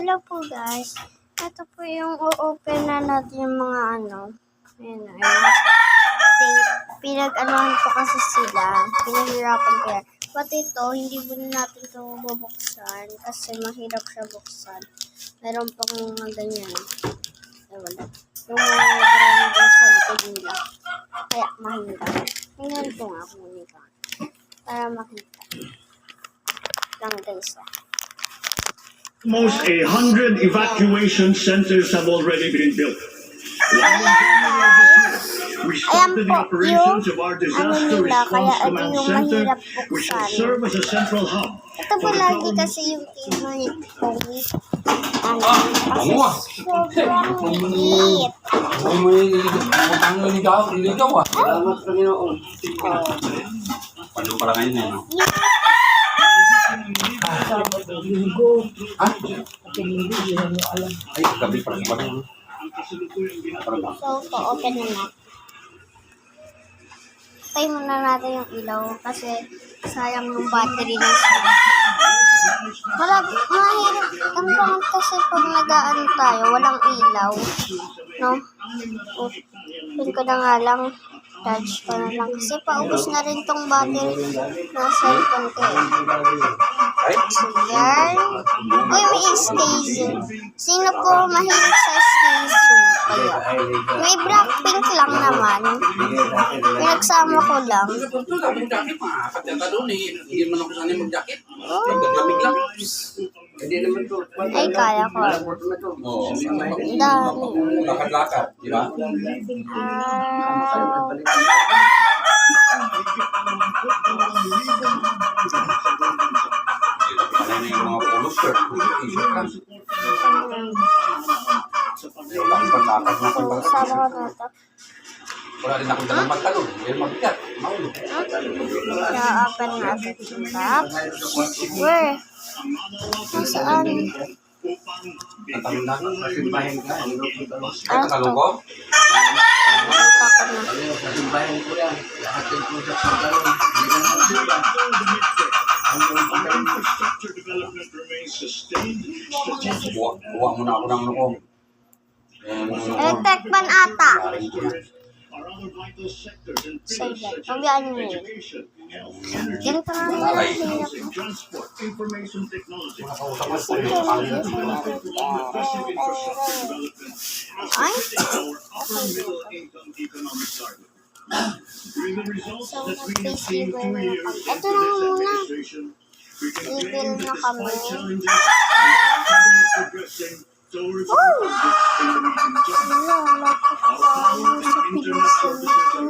Hello po guys. Ito po yung o-open na natin yung mga Ayan na. Pinag-anuhan po kasi sila. Pinahirapan ko yan. Pati ito, hindi po natin ito bubuksan kasi mahirap siya buksan. Meron pang mga ganyan. Wala. Yung mga brand din sa likod nila. Kaya mahirap. Tingnan ko nga kung nila. Para makita. Lang guys. Almost 100 evacuation centers have already been built. We started the operations of our disaster response command center, which will serve as a central hub. Ito po lagi kasi yung tinunit ko. Sobrang liit. Ligaw ah. Salamat sa Panginoon. Paano para ngayon eh, no? Ay, gabi para sa Panginoon. So, open na na. Patay muna natin yung ilaw kasi sayang yung battery na siya. Mahirap ang pangat kasi pag nag-aano tayo, walang ilaw. No? Open ko na nga lang. Charge ko na lang. Kasi paubos na rin tong battery na cellphone ko. Yan. Uy, may station. Sino po mahilig sa station? Kaya. May Blackpink lang naman. Pinagsama ko lang. Hindi man ako sanay mag-jacket. Naglamig lang. Ay, kaya ko. Ang dami. Lakad-lakad, di ba? Ano yung mga polo shirt, t-shirt lang. Lakad-lakad na pala. Sama ko na ito. Wala rin akong dalang magtalon. Dahil magkat. Maulog. Na-open natin siya. Where? Nasaan? Natalon na. Simbahin ka. Natalon ko? Nakita ko na. Simbahin ko yan. Lahat yung pusak sa talon. Hindi ka naman sila. Kuha mo na ako ng lukong. Electric ban ata. Sige, pabiyaan nyo yun. Ganito na lang ang hirap. Ay? So, nag-receiver na kami. Ito na muna. I-fill na kami. Oh! Wala, lapit tayo sa pinsan.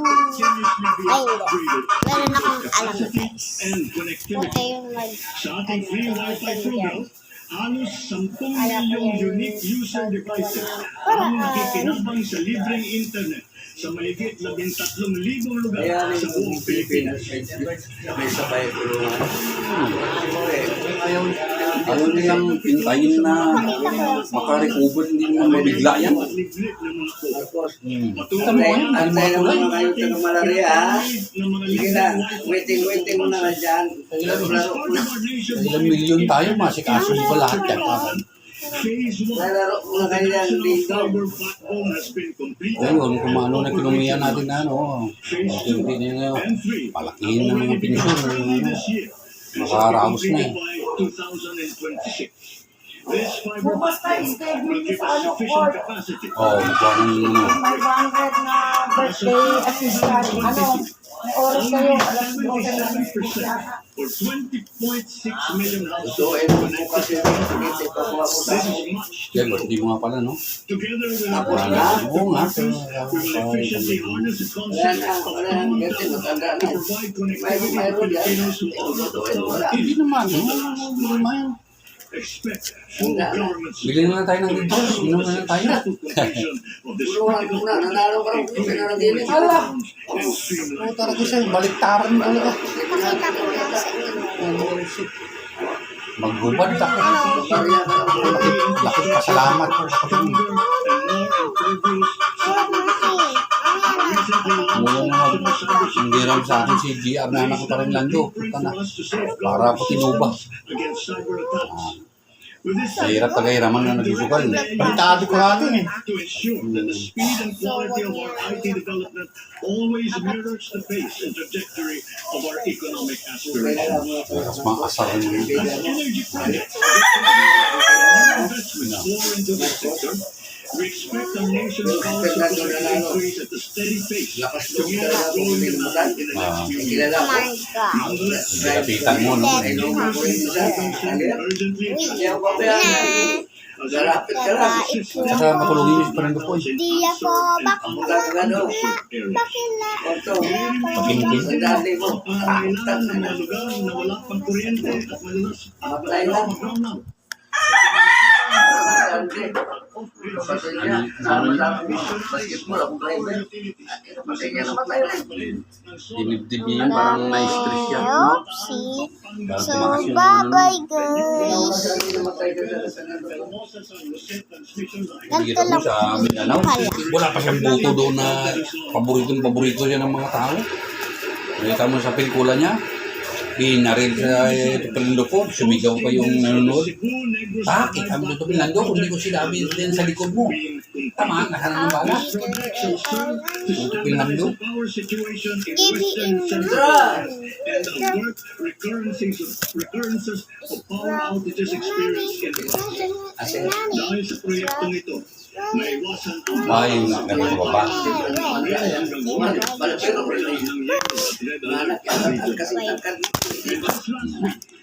Ay, hindi. Meron akong alam, guys. Huwag kayong mag-ano. Halos 10 milyong unique user devices ang nakikinabang sa libreng internet sa mahigit 13,000 lugar sa buong Pilipinas. May sabay tulungan. Ayaw nilang pintayin na makarecover, hindi mo mabigla yan. Tapos, Kita mo yan, ay mga antay kulay. naman kayo sa malaria, ha? Sige na, waiting mo na nga dyan. Laro ko na. Ilang milyon tayo, masikaso mo ba lahat yan? Laro ko na kayo yan dito. Ayun, kung ano na kinumihan natin na, hindi na ngayon. Palakihin ng mga pinisyon. Makaraos na eh. Bukas tayo schedule sa court. Magkano yun. 500 na birthday assistant. May oras kayo, alas 12 na For 20.6 million So, households mo kasi pinitip ako ako sa Yan, hindi mo nga pala, no? together with Tapos our na. Oo nga. we will efficiently harness the Wala concept na, of wala na. Kasi matanda to na. provide connectivity to Filipinos who all Wala. Hindi naman, no? Hindi naman. expect full government Bili na lang tayo ng litos. Inom na lang tayo. completion of this Tulungan ko na, nanalo ka rin. Kasi na lang din. Ala! and streamlined. Oo, talaga siya. Baliktaran mo talaga. Pakita ko lang sa inyo. Maghubad ako. Laki pasalamat ko sa kapatid. Hindi rin sa akin si GR na anak ko pa rin lando. Puta na. Para ako tinuba. Against cyber attacks. With this Sa hirap tagairaman na nagsusugal. Pantado ko natin eh. to ensure that the speed and quality of our IT development always mirrors the pace and trajectory of our economic aspirations. Mas maasar rin yun. As energy projects more investments pour into this sector, we expect our nation's power supply to increase at a steady pace to meet our growing demand in the next few years. Kilala Oh ko. my God. Nonetheless, Lapitan mo, no? urgently Hindi ako pabayaan. Garapit ka lang. Saka matulungin yung parang po. Di ako bakla. Bakla. Oto. Pagkingkin. Ang dati mo. Pangangailangan ng mga lugar na wala pang kuryente at madalas Apply lang. brownout. Patay niya. Sama lang. Basketball ako driver. Patay niya namatay lang. Dinibdib niya yun, parang na-stress siya. No? Oopsie. Parang So, tumakas yung bye-bye ano. guys. Namatay ka sa Nakikita mo sa Mindanao, wala pa siyang buto doon na paborito siya ng mga tao. Nakita mo sa pelikula niya, hinaril sa Fernando po, sumigaw pa yung nanonood. Bakit kami dito Fernando kung hindi ko sinabi din sa likod mo? Tama, nasa ng bala. Dito Fernando. Power situation in Give me Western in Central and alert recurrences of power outages experienced in the past. Dahil sa proyektong ito, naiwasan ang Ay, ganun sa baba.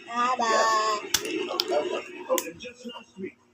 Bye-bye.